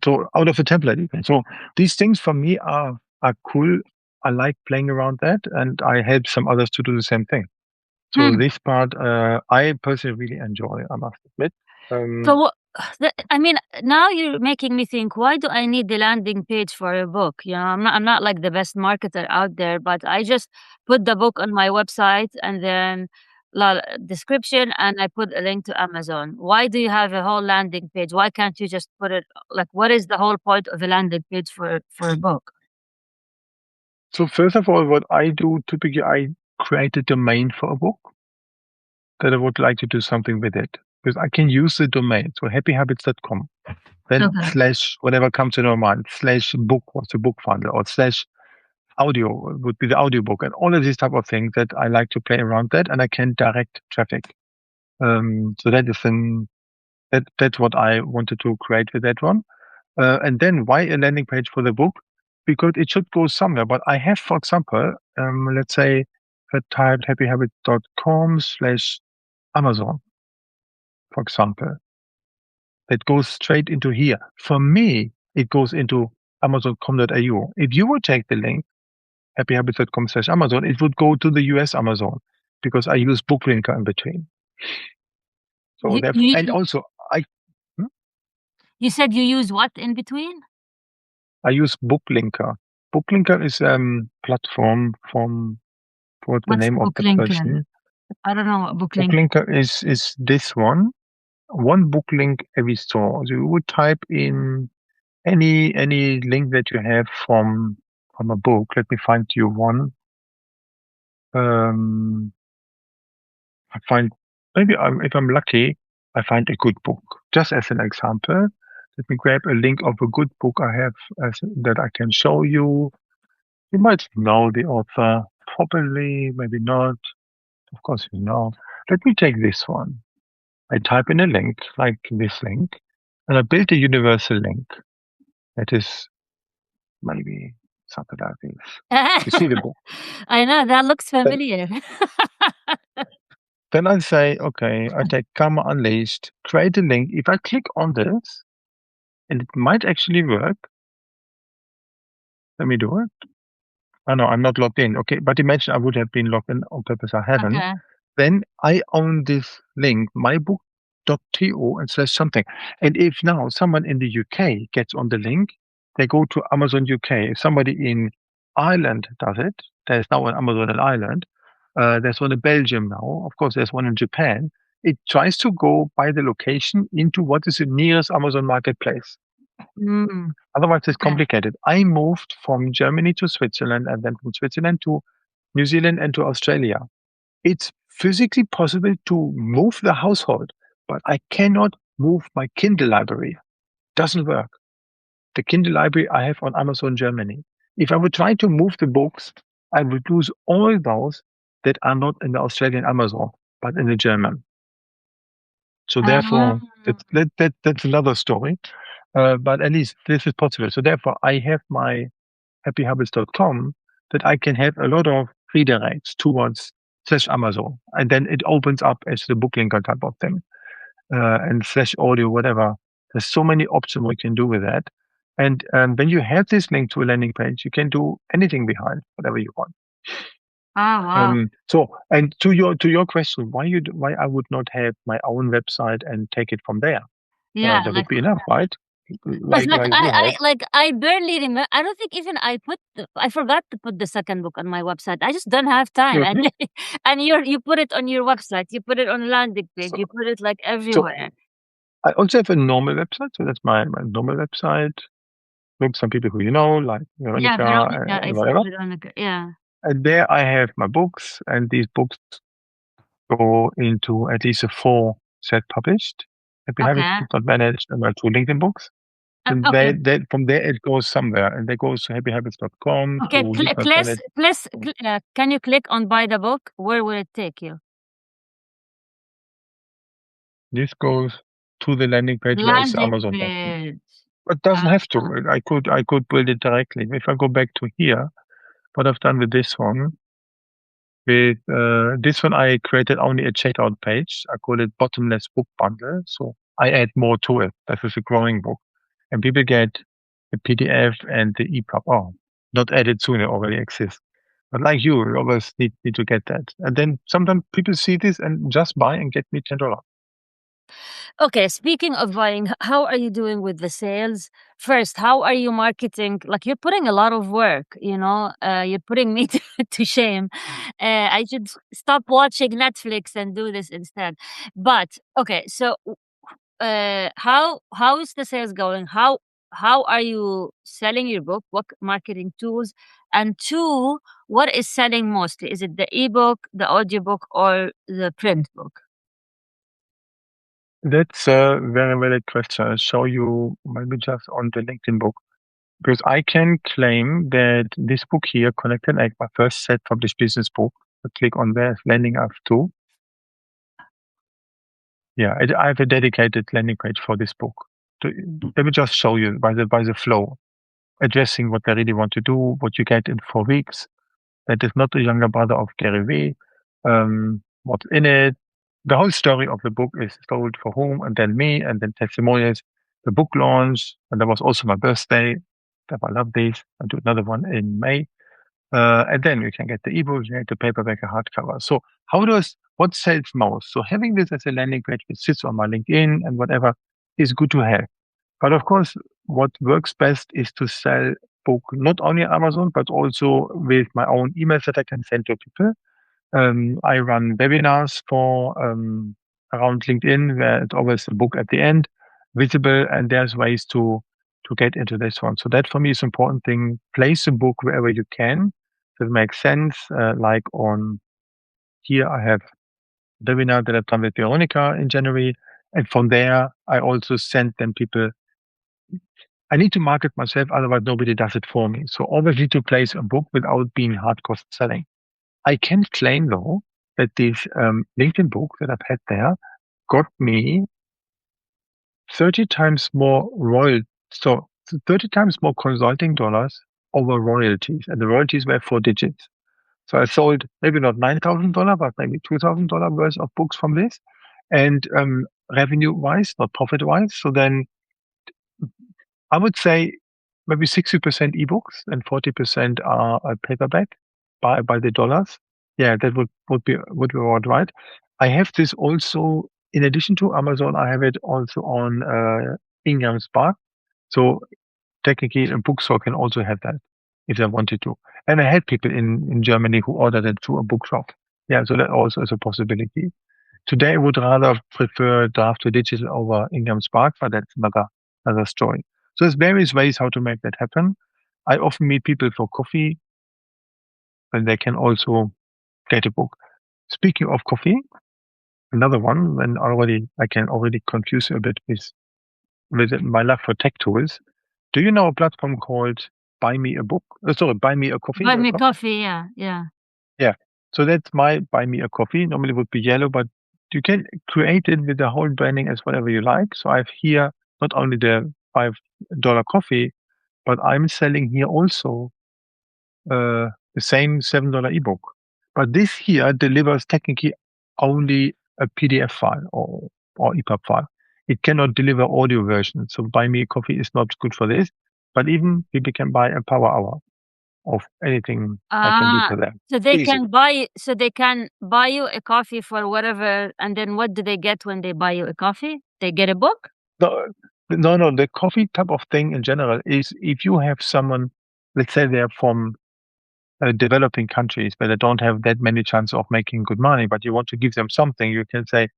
so out of a template even. So these things for me are cool. I like playing around that, and I help some others to do the same thing. So Hmm. this part, I personally really enjoy, I must admit. So Um, what? I mean, now you're making me think. Why do I need the landing page for a book? You know, I'm not like the best marketer out there, but I just put the book on my website and then description, and I put a link to Amazon. Why do you have a whole landing page? Why can't you just put it like? What is the whole point of a landing page for a book? so first of all, what I do typically, I create a domain for a book that I would like to do something with it because I can use the domain. So happyhabits.com, then Okay. slash whatever comes to your mind, slash book, what's the book file, or slash audio would be the audiobook, and all of these type of things that I like to play around that, and I can direct traffic. So that is that's what I wanted to create with that one. And then why a landing page for the book? Because it should go somewhere. But I have, for example, let's say I typed happyhabit.com slash Amazon, for example. That goes straight into here. For me, it goes into amazon.com.au. If you would take the link, happyhabits.com slash Amazon, it would go to the US Amazon because I use Booklinker in between. So You therefore, and you also I hmm? you said you use what in between? I use Booklinker. Booklinker is platform from what's the What's name of book the linker? person. I don't know what book link. Booklinker is this one book link every store. So you would type in any link that you have from a book. Let me find you one. Um, I find maybe if I'm lucky, I find a good book. Just as an example, let me grab a link of a good book I have that I can show you. You might know the author, probably, maybe not. Of course, you know. Let me take this one. I type in a link like this link, and I built a universal link that is maybe something like this. You see the book. I know that looks Then, familiar. then I say, okay, I take Karma Unleashed, create a link. If I click on this, and it might actually work, let me do it. Oh no, I'm not logged in. Okay, but imagine I would have been logged in on purpose. I haven't. Okay. Then I own this link, mybook.to and slash something. And if now someone in the UK gets on the link, they go to Amazon UK. If somebody in Ireland does it, there's now an Amazon in Ireland. There's one in Belgium now. Of course, there's one in Japan. It tries to go by the location into what is the nearest Amazon marketplace. Mm, Otherwise, it's okay. complicated. I moved from Germany to Switzerland and then from Switzerland to New Zealand and to Australia. It's physically possible to move the household, but I cannot move my Kindle library. Doesn't work. The Kindle library I have on Amazon Germany. If I would try to move the books, I would lose all those that are not in the Australian Amazon, but in the German. So Ah, therefore, that's another story. But at least this is possible. So therefore, I have my happyhabits.com that I can have a lot of redirects towards slash Amazon. And then it opens up as the book linker type of thing, and slash audio, whatever. There's so many options we can do with that. And when you have this link to a landing page, you can do anything behind, whatever you want. oh, wow. So, and to your question, why I would not have my own website and take it from there? Yeah, That would like be enough, right? because Like you had. I barely remember. I don't think even I forgot to put the second book on my website. I just don't have time. Mhm. And you put it on your website. You put it on landing page. So, You put it like so everywhere. I also have a normal website, so that's my normal website. With some people who you know, like Yeah, Veronica Veronica. I and see whatever. Veronica. Yeah. And there I have my books, and these books go into at least a four set published. Happy Habits Okay. is not managed through LinkedIn Books. And Okay. from there it goes somewhere, and they goes to happyhabits.com to Okay. lead my planet. Can you click on buy the book? Where will it take you? This goes to the landing page where is the Landing Amazon button. page. But doesn't Uh, have to. I could build it directly. If I go back to here, what I've done with this one, I created only a checkout page. I call it bottomless book bundle. So I add more to it. This is a growing book, and people get the PDF and the EPUB. Oh, not added soon. It already exists. But like you always need to get that. And then sometimes people see this and just buy and get me $10. Okay, speaking of buying, how are you doing with the sales? First, how are you marketing? Like you're putting a lot of work, you're putting me to shame. I should stop watching Netflix and do this instead. But okay, so how is the sales going? How are you selling your book? What marketing tools? And two, what is selling mostly? Is it the ebook, the audiobook, or the print book? That's a very valid question. I'll show you maybe just on the LinkedIn book. Because I can claim that this book here, Connected Egg, my first self-published business book, I click on there, landing up to. Yeah, I have a dedicated landing page for this book. Let me just show you by the flow, addressing what I really want to do, what you get in 4 weeks. That is not the younger brother of Gary Vee. What's in it? The whole story of the book is told for whom, and then me, and then testimonials. The book launch, and that was also my birthday. I love this. I'll do another one in May. And then you can get the ebook, you get the paperback, a hardcover. So what sells most? So having this as a landing page which sits on my LinkedIn and whatever is good to have. But of course, what works best is to sell book not only on Amazon, but also with my own emails that I can send to people. I run webinars for around LinkedIn where it's always a book at the end, visible, and there's ways to get into this one. So that for me is an important thing. Place a book wherever you can. That makes sense. Like on here, I have the webinar that I've done with Veronica in January, and from there I also send them people. I need to market myself, otherwise nobody does it for me. So always need to place a book without being hardcore selling. I can claim though that this LinkedIn book that I've had there got me 30 times more so 30 times more consulting dollars over royalties, and the royalties were 4 digits. So I sold maybe not $9,000, but maybe $2,000 worth of books from this, and revenue wise, not profit wise. So then I would say maybe 60% ebooks and 40% are paperback by the dollars. Yeah, that would be about right. I have this also in addition to Amazon. I have it also on Ingram Spark. So technically, a bookstore can also have that if they wanted to. And I had people in Germany who ordered it through a bookshop. Yeah, so that also is a possibility. Today, I would rather prefer draft to digital over Ingram Spark, but that's another story. So there's various ways how to make that happen. I often meet people for coffee, and they can also get a book. Speaking of coffee, another one, when I can already confuse you a bit with my love for tech tools. Do you know a platform called Buy Me a Book? Sorry, Buy me buymeacoffee.com? coffee, yeah, yeah. Yeah. So that's my Buy Me a Coffee. Normally it would be yellow, but you can create it with the whole branding as whatever you like. So I have here not only the $5 coffee, but I'm selling here also the same $7 ebook. But this here delivers technically only a PDF file or EPUB file. It cannot deliver audio version. So Buy Me a Coffee is not good for this. But even people can buy a power hour of anything I can do Ah, for them. so they Easy. can buy you a coffee for whatever, and then what do they get when they buy you a coffee? They get a book? No, no. The coffee type of thing in general is if you have someone, let's say they're from developing countries where they don't have that many chances of making good money, but you want to give them something, you can say,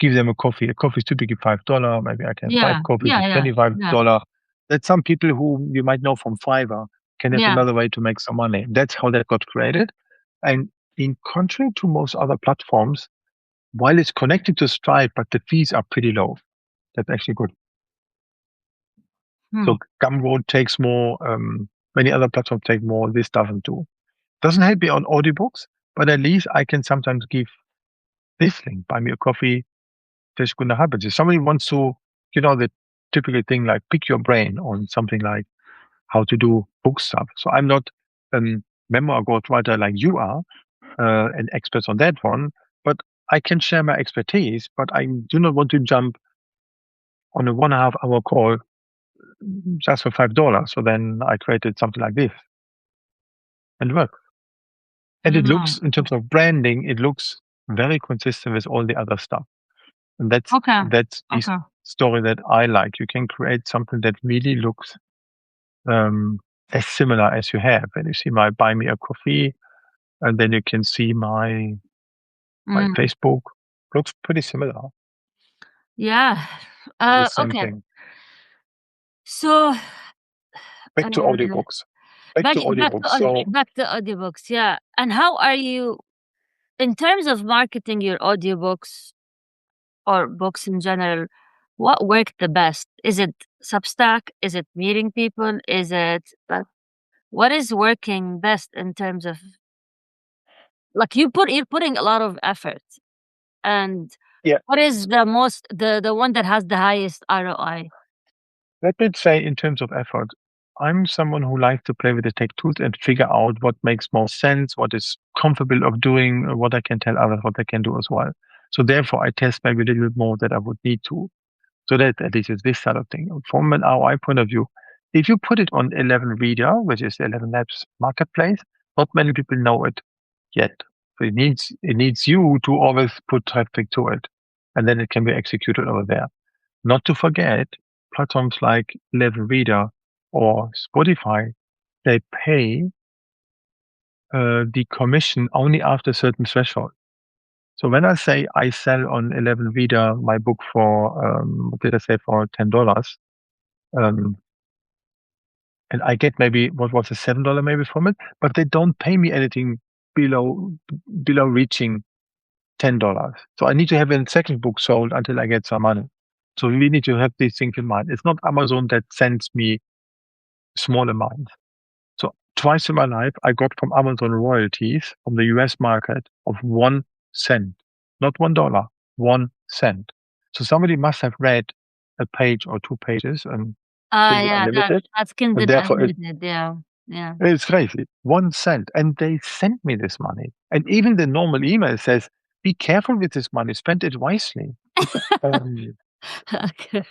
give them a coffee. A coffee is typically $5. Maybe I can five Yeah, coffees yeah, at yeah, yeah, $25. That's some people who you might know from Fiverr can have yeah. another way to make some money. That's how that got created. And in contrary to most other platforms, while it's connected to Stripe, but the fees are pretty low. That's actually good. Hmm. So Gumroad takes more, many other platforms take more. This doesn't do. Doesn't help me on audiobooks, but at least I can sometimes give this link, buy me a coffee, there's Gunnar Habits. If somebody wants to, the typical thing like pick your brain on something like how to do book stuff. So I'm not a memoir ghostwriter like you are, an expert on that one, but I can share my expertise, but I do not want to jump on a 1.5 hour call just for $5. So then I created something like this and work. And it Mm. looks, in terms of branding, it looks very consistent with all the other stuff. And that's Okay. that's the Okay. story that I like. You can create something that really looks as similar as you have. And you see my buy me a coffee, and then you can see my Mm. Facebook. Looks pretty similar. Yeah. The same Okay. thing. So, Back to uh, audiobooks. Back back to audiobooks. So back to audiobooks. Yeah. And how are you in terms of marketing your audiobooks or books in general? What worked the best? Is it Substack? Is it meeting people? Is it what is working best in terms of like you're putting a lot of effort and yeah, what is the one that has the highest ROI? let me say in terms of effort, I'm someone who likes to play with the tech tools and figure out what makes more sense, what is comfortable of doing, what I can tell others what they can do as well. So therefore, I test maybe a little bit more that I would need to. So that at least is this sort of thing. From an ROI point of view, if you put it on 11 Reader, which is 11 Labs marketplace, not many people know it yet. So it needs you to always put traffic to it, and then it can be executed over there. Not to forget, platforms like 11 Reader or Spotify, they pay the commission only after a certain threshold. So when I say I sell on 11 Reader my book for, what did I say, for $10, um, and I get maybe what was a $7 maybe from it, but they don't pay me anything below reaching $10. So I need to have a second book sold until I get some money. So we need to have these things in mind. It's not Amazon that sends me small amounts. So twice in my life, I got from Amazon royalties from the US market of 1 cent, not $1, 1 cent. So somebody must have read a page or 2 pages and Kindle Yeah, Unlimited, that's and Kindle therefore Unlimited. Yeah. Yeah. it's crazy. 1 cent. And they sent me this money. And even the normal email says, be careful with this money, spend it wisely. Um, Okay.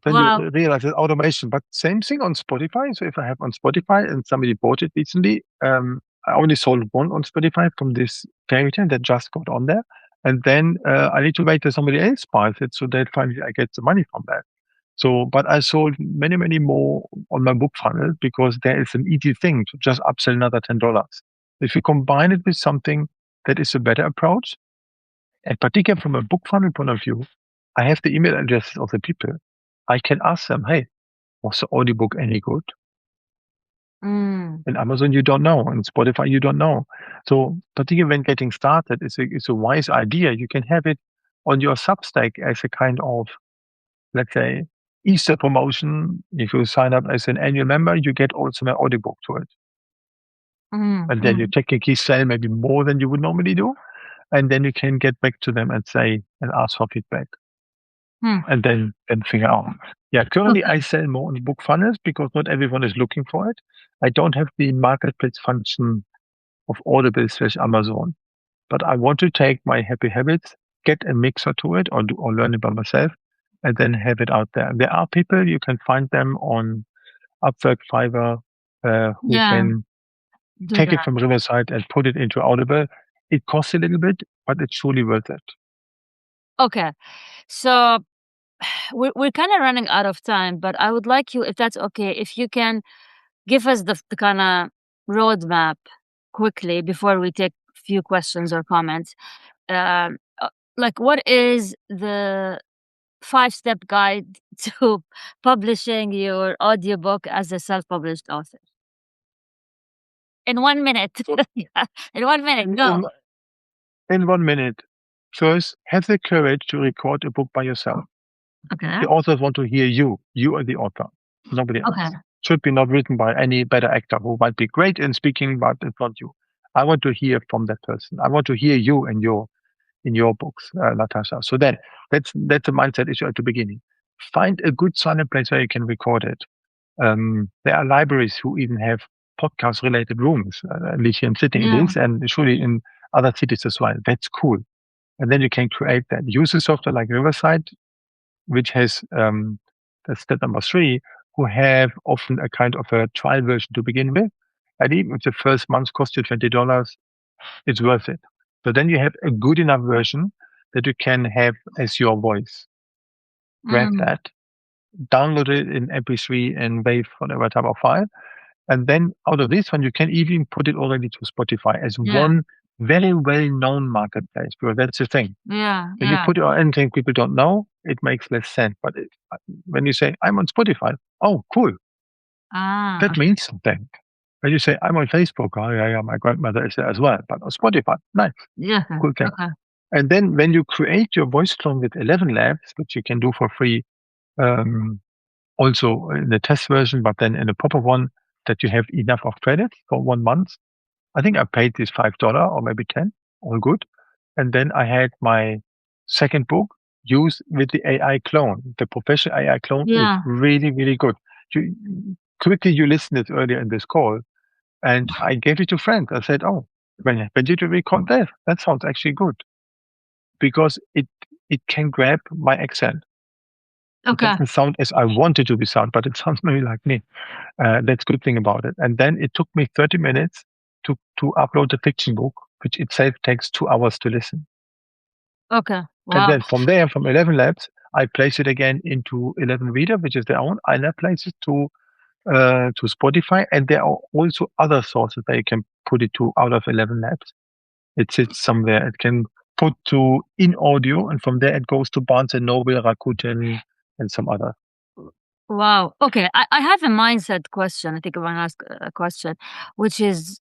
then you Wow. realize it's automation. But same thing on Spotify. So if I have on Spotify and somebody bought it recently, I only sold one on Spotify from this fairy tale that just got on there. And then I need to wait till somebody else buys it so that finally I get the money from that. So, but I sold many, many more on my book funnel because there is an easy thing to just upsell another $10. If you combine it with something that is a better approach, and particularly from a book funnel point of view, I have the email addresses of the people. I can ask them, hey, was the audiobook any good? Mm. In Amazon, you don't know. In Spotify, you don't know. So, particularly when getting started, it's a wise idea. You can have it on your Substack as a kind of, let's say, Easter promotion. If you sign up as an annual member, you get also my audiobook to it. Mm. And then you Mm. technically sell maybe more than you would normally do. And then you can get back to them and say, and ask for feedback. Hmm. And then figure out. Yeah, currently Okay. I sell more on book funnels because not everyone is looking for it. I don't have the marketplace function of Audible/Amazon, but I want to take my happy habits, get a mixer to it, or learn it by myself, and then have it out there. There are people you can find them on Upwork, Fiverr, who Yeah. can Do take it that. from Riverside and put it into Audible. It costs a little bit, but it's truly worth it. Okay. So we're kind of running out of time, but I would like you, if that's okay, if you can give us the kind of roadmap quickly before we take a few questions or comments. Like, what is the 5-step guide to publishing your audiobook as a self-published author? In 1 minute. Yeah. In 1 minute, In go. in 1 minute. First, have the courage to record a book by yourself. Okay. The authors want to hear you. You are the author, nobody else. Okay. Should be not written by any better actor who might be great in speaking, but it's not you. I want to hear from that person. I want to hear you in your books, Natasha. So that's a mindset issue at the beginning. Find a good silent place where you can record it. There are libraries who even have podcast related rooms. At least here in Sydney it Yeah. is, and surely in other cities as well. That's cool. And then you can create that. Use a software like Riverside, which has that's step number three, who have often a kind of a trial version to begin with. And even if the first month costs you $20, it's worth it. So then you have a good enough version that you can have as your voice. Grab Mm. that, download it in MP3 and WAV, whatever type of file. And then out of this one, you can even put it already to Spotify as Yeah. one very well-known marketplace, because that's the thing. Yeah. When you Yeah. put it on anything people don't know, it makes less sense. But when you say, I'm on Spotify, oh, cool. Ah. That means something. When you say, I'm on Facebook, oh, yeah, my grandmother is there as well. But on Spotify, nice, Yeah. cool thing. Okay. And then when you create your voice clone with 11 labs, which you can do for free, um, also in the test version, but then in a proper one that you have enough of credits for 1 month. I think I paid this $5 or maybe 10, all good. And then I had my second book used with the AI clone. The professional AI clone is Yeah. really, really good. You, quickly, you listened it earlier in this call, and I gave it to friends. I said, "Oh, when did you record that? That sounds actually good because it can grab my accent. It Okay. doesn't sound as I want it to be sound, but it sounds maybe like me. That's good thing about it. And then it took me 30 minutes to upload the fiction book, which itself takes 2 hours to listen. Okay. And Wow. then from there, from 11 Labs, I place it again into 11 Reader, which is their own. I now place it to Spotify, and there are also other sources that you can put it to out of 11 Labs. It sits somewhere. It can put to in audio, and from there it goes to Barnes and Noble, Rakuten, and some other. Wow. Okay. I have a mindset question. I think I want to ask a question, which is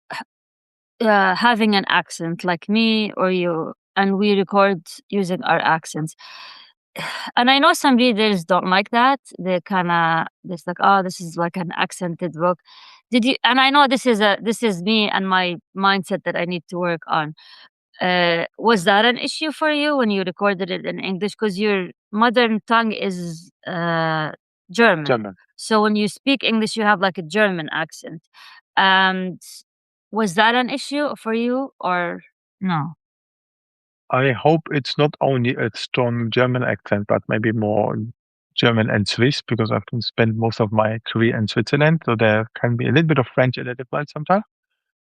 having an accent like me or you, and we record using our accents. And I know some readers don't like that. They kind of, it's like, oh, this is like an accented book. Did you? And I know this is me and my mindset that I need to work on. Was that an issue for you when you recorded it in English? Because your mother tongue is German. German. So when you speak English, you have like a German accent. And was that an issue for you or no? I hope it's not only a strong German accent, but maybe more German and Swiss, because I've spent most of my career in Switzerland. So there can be a little bit of French in it as well sometimes.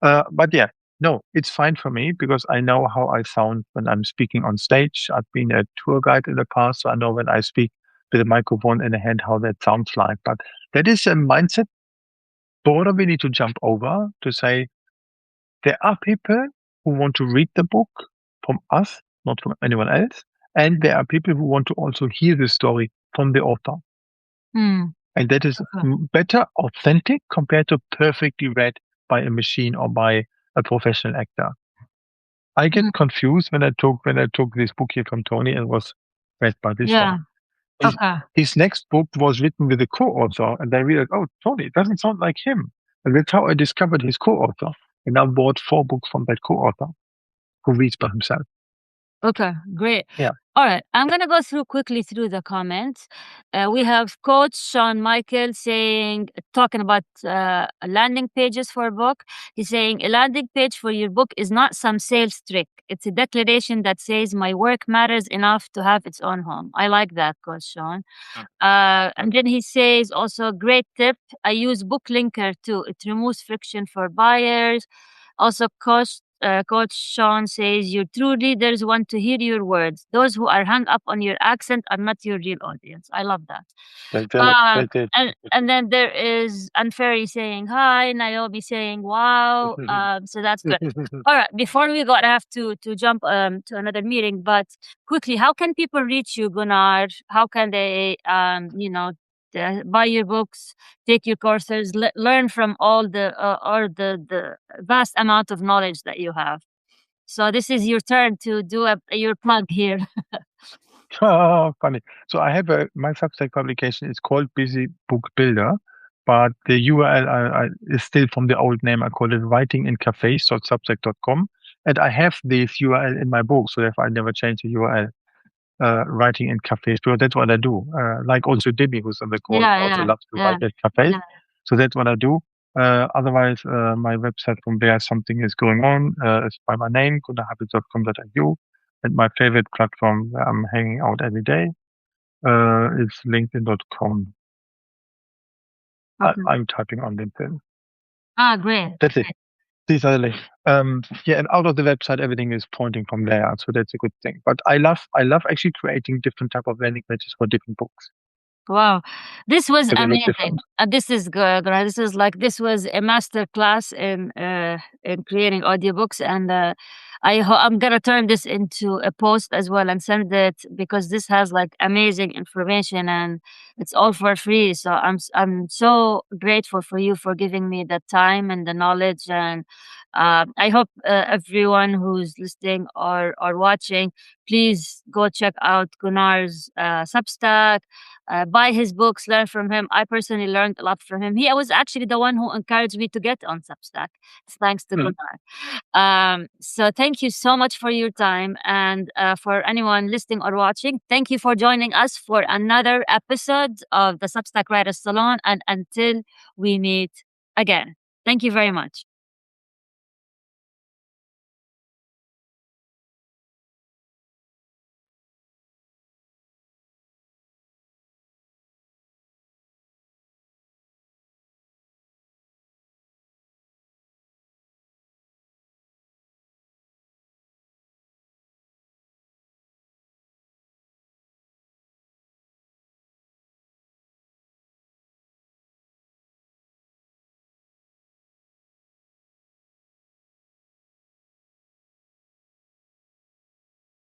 But yeah, no, it's fine for me because I know how I sound when I'm speaking on stage. I've been a tour guide in the past, so I know when I speak with a microphone in the hand how that sounds like. But that is a mindset border we need to jump over to say there are people who want to read the book from us, not from anyone else. And there are people who want to also hear the story from the author. Hmm. And that is Okay. better, authentic compared to perfectly read by a machine or by a professional actor. I get Mhm. confused when I took this book here from Tony and was read by this Yeah. one. His, Okay. his next book was written with a co-author, and I realized, oh, Tony, it doesn't sound like him. And that's how I discovered his co-author. And I bought 4 books from that co-author who reads by himself. Okay, great. Yeah. All right, I'm gonna go quickly through the comments. We have Coach Sean Michael saying, talking about landing pages for a book. He's saying a landing page for your book is not some sales trick. It's a declaration that says my work matters enough to have its own home. I like that, Coach Sean. And then he says also, great tip. I use Book Linker too. It removes friction for buyers. Also, Coach Sean says, your true readers want to hear your words. Those who are hung up on your accent are not your real audience. I love that. And then there is Unfairy saying hi, Naomi saying wow. So that's good. All right, before we got have to jump to another meeting, but quickly, how can people reach you, Gunnar? How can they buy your books, take your courses, learn from all the or the vast amount of knowledge that you have? So this is your turn to do your plug here. Oh, funny. So I have my Substack publication is called Busy Book Builder, but the URL is still from the old name. I call it writingincafes.substack.com. And I have this URL in my book, so therefore I never change the URL. Writing in cafes, because that's what I do. Like also Debbie, who's on the call, Yeah, also yeah, loves to yeah, write at cafes. yeah. So that's what I do. Otherwise, my website from there, something is going on. It's by my name, gunnarhabits.com.au. And my favorite platform where I'm hanging out every day is linkedin.com. Okay. I'm typing on LinkedIn. Ah, great. That's it. These are the links. Yeah, and out of the website, everything is pointing from there. So that's a good thing. But I love actually creating different type of landing pages for different books. Wow, this was So they look amazing. different. This is good. Right? This was a master class in creating audiobooks, and I'm gonna turn this into a post as well and send it because this has like amazing information and it's all for free. So I'm so grateful for you for giving me the time and the knowledge, and I hope everyone who's listening or watching, please go check out Gunnar's Substack, buy his books, learn from him. I personally learned a lot from him. He was actually the one who encouraged me to get on Substack. It's thanks to Mm. Gunnar. So thank you so much for your time. And for anyone listening or watching, thank you for joining us for another episode of the Substack Writers Salon. And until we meet again, thank you very much.